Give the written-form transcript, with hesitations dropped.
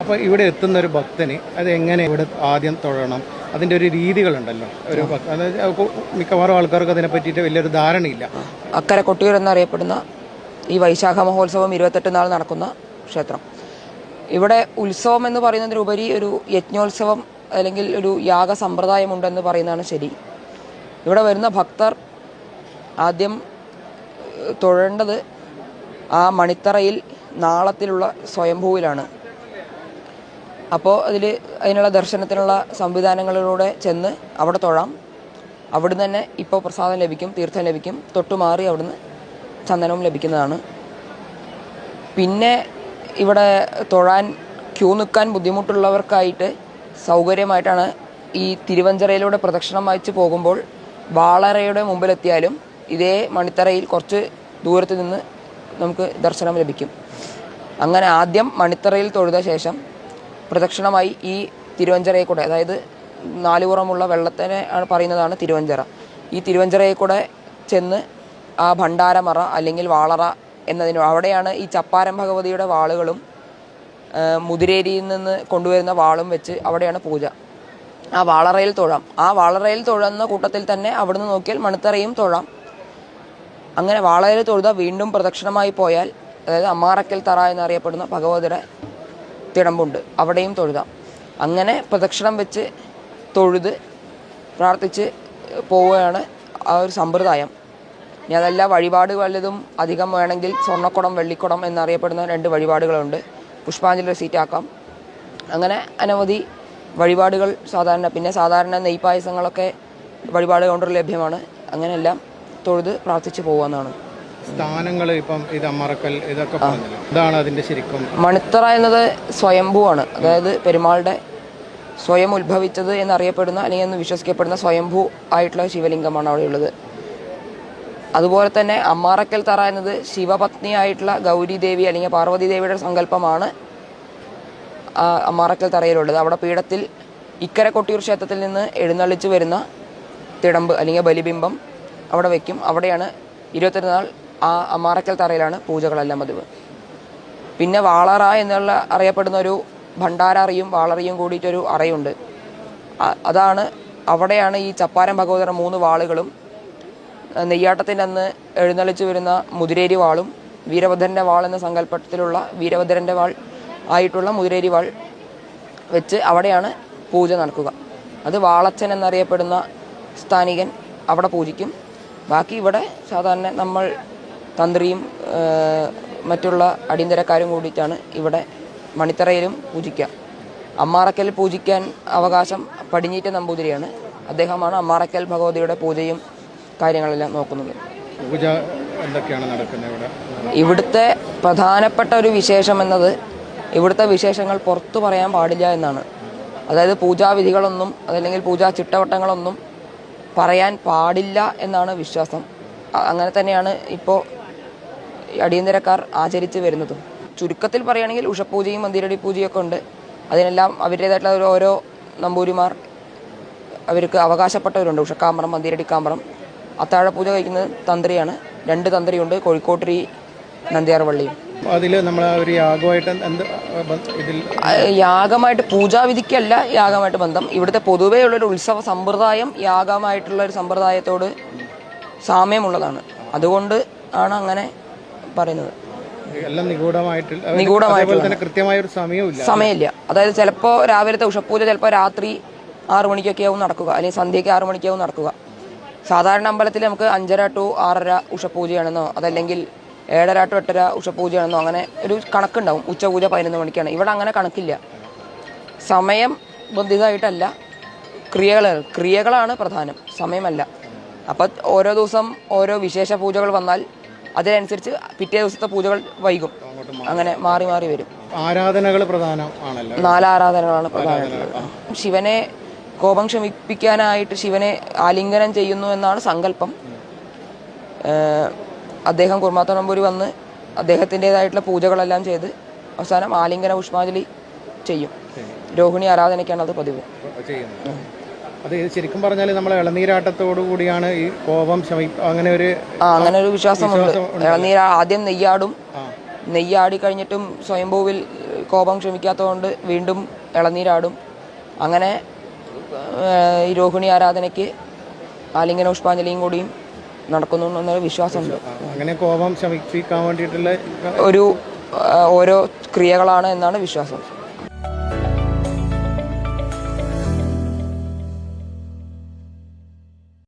അപ്പോൾ ഇവിടെ എത്തുന്ന ഒരു ഭക്തന് അത് എങ്ങനെ ഇവിടെ ആദ്യം തൊഴണം, അതിൻ്റെ ഒരു രീതികളുണ്ടല്ലോ. ഒരു മിക്കവാറും ആൾക്കാർക്ക് അതിനെ പറ്റിയിട്ട് വലിയൊരു ധാരണയില്ല. അക്കരെ കൊട്ടിയൂർ എന്നറിയപ്പെടുന്ന ഈ വൈശാഖ മഹോത്സവം 28 നാൾ നടക്കുന്ന ക്ഷേത്രം. ഇവിടെ ഉത്സവം എന്ന് പറയുന്നതിനുപരി ഒരു യജ്ഞോത്സവം അല്ലെങ്കിൽ ഒരു യാഗ സമ്പ്രദായമുണ്ടെന്ന് പറയുന്നതാണ് ശരി. ഇവിടെ വരുന്ന ഭക്തർ ആദ്യം തൊഴേണ്ടത് ആ മണിത്തറയിൽ നാളത്തിലുള്ള സ്വയംഭൂവിലാണ്. അപ്പോൾ അതിനുള്ള ദർശനത്തിനുള്ള സംവിധാനങ്ങളിലൂടെ ചെന്ന് അവിടെ തൊഴാം. അവിടുന്ന് തന്നെ ഇപ്പോൾ പ്രസാദം ലഭിക്കും, തീർത്ഥം ലഭിക്കും. തൊട്ടുമാറി അവിടുന്ന് ചന്ദനവും ലഭിക്കുന്നതാണ്. പിന്നെ ഇവിടെ തൊഴാൻ ക്യൂ നിൽക്കാൻ ബുദ്ധിമുട്ടുള്ളവർക്കായിട്ട് സൗകര്യമായിട്ടാണ് ഈ തിരുവഞ്ചിറയിലൂടെ പ്രദക്ഷിണം വായിച്ച് പോകുമ്പോൾ വാളറയുടെ മുമ്പിലെത്തിയാലും ഇതേ മണിത്തറയിൽ കുറച്ച് ദൂരത്ത് നിന്ന് നമുക്ക് ദർശനം ലഭിക്കും. അങ്ങനെ ആദ്യം മണിത്തറയിൽ തൊഴുത ശേഷം പ്രദക്ഷിണമായി ഈ തിരുവഞ്ചിറയിൽ കൂടെ, അതായത് നാലുപുറമുള്ള വെള്ളത്തിനെ പറയുന്നതാണ് തിരുവഞ്ചിറ. ഈ തിരുവഞ്ചിറയിൽ കൂടെ ചെന്ന് ആ ഭണ്ഡാരമറ അല്ലെങ്കിൽ വാളറ എന്നതിന് അവിടെയാണ് ഈ ചപ്പാരം ഭഗവതിയുടെ വാളുകളും മുതിരേരിയിൽ നിന്ന് കൊണ്ടുവരുന്ന വാളും വെച്ച് അവിടെയാണ് പൂജ. ആ വാളറയിൽ തൊഴാം. ആ വാളറയിൽ തൊഴുന്ന കൂട്ടത്തിൽ തന്നെ അവിടുന്ന് നോക്കിയാൽ മണിത്തറയും തൊഴാം. അങ്ങനെ വാളറയിൽ തൊഴുത വീണ്ടും പ്രദക്ഷിണമായി പോയാൽ, അതായത് അമ്മാറക്കൽ തറ എന്നറിയപ്പെടുന്ന ഭഗവതിയുടെ തിടമ്പുണ്ട്, അവിടെയും തൊഴുതാം. അങ്ങനെ പ്രദക്ഷിണം വെച്ച് തൊഴുത് പ്രാർത്ഥിച്ച് പോവുകയാണ് ആ ഒരു സമ്പ്രദായം. ഇനി അതല്ല വഴിപാട് വല്ലതും അധികം വേണമെങ്കിൽ സ്വർണ്ണക്കുടം വെള്ളിക്കുടം എന്നറിയപ്പെടുന്ന 2 വഴിപാടുകളുണ്ട്. പുഷ്പാഞ്ജലി റെസീറ്റ് ആക്കാം. അങ്ങനെ അനവധി വഴിപാടുകൾ പിന്നെ സാധാരണ നെയ്പായസങ്ങളൊക്കെ വഴിപാട് കൗണ്ടറിൽ ലഭ്യമാണ്. അങ്ങനെയെല്ലാം തൊഴുത് പ്രാർത്ഥിച്ച് പോകാവുന്നതാണ്. സ്ഥാനങ്ങൾ ഇപ്പം ഇത് അമ്മറക്കൽ ഇതൊക്കെ പറഞ്ഞല്ലോ, ഇതാണ് അതിൻ്റെ ശരിക്കും. മണിത്തറ എന്നത് സ്വയംഭൂവാണ്. അതായത് പെരുമാളുടെ സ്വയം ഉത്ഭവിച്ചത് എന്നറിയപ്പെടുന്ന അല്ലെങ്കിൽ എന്ന് വിശ്വസിക്കപ്പെടുന്ന സ്വയംഭൂ ആയിട്ടുള്ള ശിവലിംഗമാണ് അവിടെയുള്ളത്. അതുപോലെ തന്നെ അമ്മാറക്കൽ തറ എന്നത് ശിവപത്നിയായിട്ടുള്ള ഗൗരി ദേവി അല്ലെങ്കിൽ പാർവതി ദേവിയുടെ സങ്കല്പമാണ് അമ്മാറക്കൽ തറയിലുള്ളത്. അവിടെ പീഠത്തിൽ ഇക്കരെ കൊട്ടിയൂർ ക്ഷേത്രത്തിൽ നിന്ന് എഴുന്നള്ളിച്ച് വരുന്ന തിടമ്പ് അല്ലെങ്കിൽ ബലിബിംബം അവിടെ വയ്ക്കും. അവിടെയാണ് 28 നാൾ ആ അമ്മാറക്കൽ തറയിലാണ് പൂജകളെല്ലാം പതിവ്. പിന്നെ വാളറ എന്നുള്ള അറിയപ്പെടുന്ന ഒരു ഭണ്ഡാരറിയും വാളറിയും കൂടിയിട്ടൊരു അറയുണ്ട്. അവിടെയാണ് ഈ ചപ്പാരം ഭഗവതിയുടെ 3 വാളുകളും നെയ്യാട്ടത്തിൻ്റെ അന്ന് എഴുന്നള്ളിച്ച് വരുന്ന മുതിരേരി വാളും വീരഭദ്രൻ്റെ വാൾ എന്ന സങ്കല്പത്തിലുള്ള വീരഭദ്രൻ്റെ വാൾ ആയിട്ടുള്ള മുതിരേരി വാൾ വെച്ച് അവിടെയാണ് പൂജ നടക്കുക. അത് വാളച്ചൻ എന്നറിയപ്പെടുന്ന സ്ഥാനികൻ അവിടെ പൂജിക്കും. ബാക്കി ഇവിടെ സാധാരണ നമ്മൾ തന്ത്രിയും മറ്റുള്ള അടിയന്തരക്കാരും കൂടിയിട്ടാണ് ഇവിടെ മണിത്തറയിലും പൂജിക്കുക. അമ്മാറക്കൽ പൂജിക്കാൻ അവകാശം പടിഞ്ഞീറ്റ നമ്പൂതിരിയാണ്. അദ്ദേഹമാണ് അമ്മാറക്കൽ ഭഗവതിയുടെ പൂജയും കാര്യങ്ങളെല്ലാം നോക്കുന്നത്. പൂജ എന്തൊക്കെയാണ് നടക്കുന്നത് ഇവിടെ? ഇവിടുത്തെ പ്രധാനപ്പെട്ട ഒരു വിശേഷം എന്നത് ഇവിടുത്തെ വിശേഷങ്ങൾ പുറത്തു പറയാൻ പാടില്ല എന്നാണ്. അതായത് പൂജാവിധികളൊന്നും അതല്ലെങ്കിൽ പൂജാ ചിട്ടവട്ടങ്ങളൊന്നും പറയാൻ പാടില്ല എന്നാണ് വിശ്വാസം. അങ്ങനെ തന്നെയാണ് ഇപ്പോൾ അടിയന്തരക്കാർ ആചരിച്ച് വരുന്നതും. ചുരുക്കത്തിൽ പറയുകയാണെങ്കിൽ ഉഷപൂജയും മന്ദിരടി പൂജയൊക്കെ ഉണ്ട്. അതിനെല്ലാം അവരുടേതായിട്ടുള്ള ഓരോ നമ്പൂരിമാർ അവർക്ക് അവകാശപ്പെട്ടവരുണ്ട്. ഉഷക്കാമ്പറം, മന്ദിരടിക്കാമ്പറം. അത്താഴപൂജ കഴിക്കുന്നത് തന്ത്രിയാണ്. 2 തന്ത്രിയുണ്ട്, കോഴിക്കോട്ടരി നന്ദ്യാർവള്ളിയും. അതിൽ നമ്മൾ ഒരു യാഗമായിട്ട് ഇതിൽ യാഗമായിട്ട് പൂജാവിധിക്കല്ല യാഗമായിട്ട് ബന്ധം. ഇവിടുത്തെ പൊതുവേ ഉള്ളൊരു ഉത്സവ സമ്പ്രദായം യാഗമായിട്ടുള്ള ഒരു സമ്പ്രദായത്തോട് സാമ്യമുള്ളതാണ്. അതുകൊണ്ട് ആണ് അങ്ങനെ പറയുന്നത്. നിഗൂഢമായിട്ട് കൃത്യമായ ഒരു സമയമില്ല. അതായത് ചിലപ്പോൾ രാവിലത്തെ ഉഷപൂജ ചിലപ്പോൾ രാത്രി 6 മണിക്കൊക്കെ ആവും നടക്കുക, അല്ലെങ്കിൽ സന്ധ്യയ്ക്ക് 6 മണിക്കാവും നടക്കുക. സാധാരണ അമ്പലത്തിൽ നമുക്ക് 5:30 to 6:30 ഉഷപൂജയാണെന്നോ അതല്ലെങ്കിൽ 7:30 to 8:30 ഉഷപൂജയാണെന്നോ അങ്ങനെ ഒരു കണക്കുണ്ടാവും. ഉച്ചപൂജ 11 മണിക്കാണ്. ഇവിടെ അങ്ങനെ കണക്കില്ല. സമയം ബന്ധിതമായിട്ടല്ല, ക്രിയകളാണ് പ്രധാനം, സമയമല്ല. അപ്പം ഓരോ ദിവസം ഓരോ വിശേഷ പൂജകൾ വന്നാൽ അതിനനുസരിച്ച് പിറ്റേ ദിവസത്തെ പൂജകൾ വൈകും. അങ്ങനെ മാറി മാറി വരും. ആരാധനകൾ പ്രധാനമാണല്ലോ. 4 ആരാധനകളാണ് പ്രധാനമായിട്ടുള്ളത്. ശിവനെ കോപം ശമിപ്പിക്കാനായിട്ട് ശിവനെ ആലിംഗനം ചെയ്യുന്നു എന്നാണ് സങ്കല്പം. അദ്ദേഹം കുർമാത്ത നമ്പൂരി വന്ന് അദ്ദേഹത്തിൻ്റെതായിട്ടുള്ള പൂജകളെല്ലാം ചെയ്ത് അവസാനം ആലിംഗന പുഷ്പാഞ്ജലി ചെയ്യും. രോഹിണി ആരാധനയ്ക്കാണ് അത് പതിവ്. അത് ശരിക്കും പറഞ്ഞാൽ നമ്മൾ ഇളനീരാട്ടത്തോടു കൂടിയാണ് ഈ കോപം അങ്ങനെ ഒരു വിശ്വാസമുണ്ട്. ഇളനീര ആദ്യം നെയ്യാടും, നെയ്യാടി കഴിഞ്ഞിട്ടും സ്വയംഭൂവിൽ കോപം ക്ഷമിക്കാത്തതുകൊണ്ട് വീണ്ടും ഇളനീരാടും. അങ്ങനെ ഈ രോഹിണി ആരാധനയ്ക്ക് ആലിംഗന പുഷ്പാഞ്ജലിയും കൂടിയും നടക്കുന്നു എന്നൊരു വിശ്വാസമുണ്ട്. അങ്ങനെ കോപം ശമിപ്പിക്കാൻ വേണ്ടിയിട്ടുള്ള ഓരോ ക്രിയകളാണ് എന്നാണ് വിശ്വാസം.